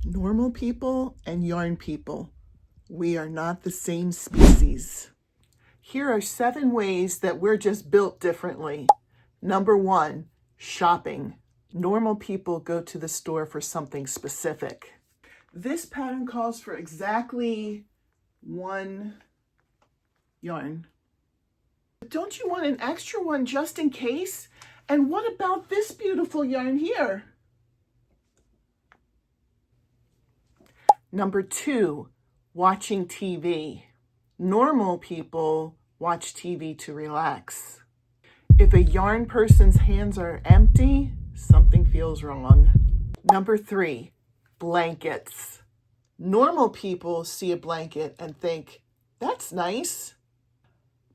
Normal people and yarn people, we are not the same species. Here are 7 ways that we're just built differently. Number 1, shopping. Normal people go to the store for something specific. This pattern calls for exactly 1 yarn. But don't you want an extra one just in case? And what about this beautiful yarn here? Number 2, watching TV. Normal people watch TV to relax. If a yarn person's hands are empty, something feels wrong. Number 3, blankets. Normal people see a blanket and think, that's nice.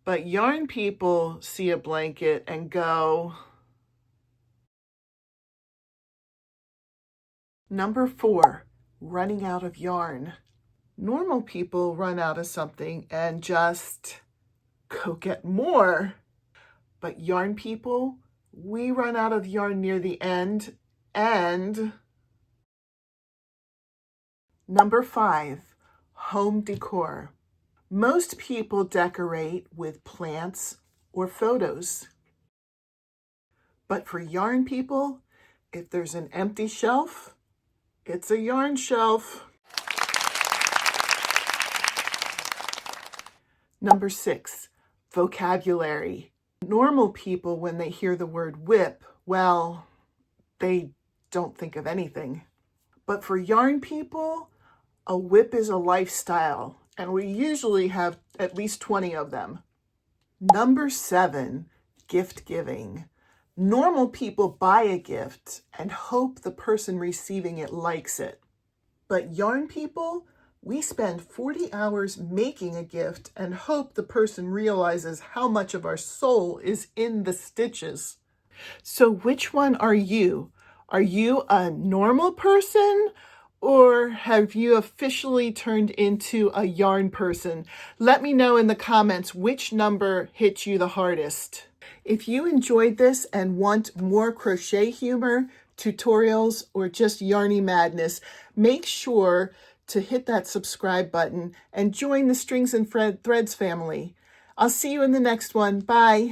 But yarn people see a blanket and go. Number 4, running out of yarn. Normal people run out of something and just go get more. But yarn people, we run out of yarn near the end. And number 5, home decor. Most people decorate with plants or photos. But for yarn people, if there's an empty shelf, it's a yarn shelf. Number 6, vocabulary. Normal people, when they hear the word whip, well, they don't think of anything. But for yarn people, a whip is a lifestyle, and we usually have at least 20 of them. Number 7, gift giving. Normal people buy a gift and hope the person receiving it likes it. But yarn people, we spend 40 hours making a gift and hope the person realizes how much of our soul is in the stitches. So which one are you? Are you a normal person, or have you officially turned into a yarn person? Let me know in the comments which number hit you the hardest. If you enjoyed this and want more crochet humor, tutorials, or just yarny madness, make sure to hit that subscribe button and join the Strings and Threads family. I'll see you in the next one. Bye.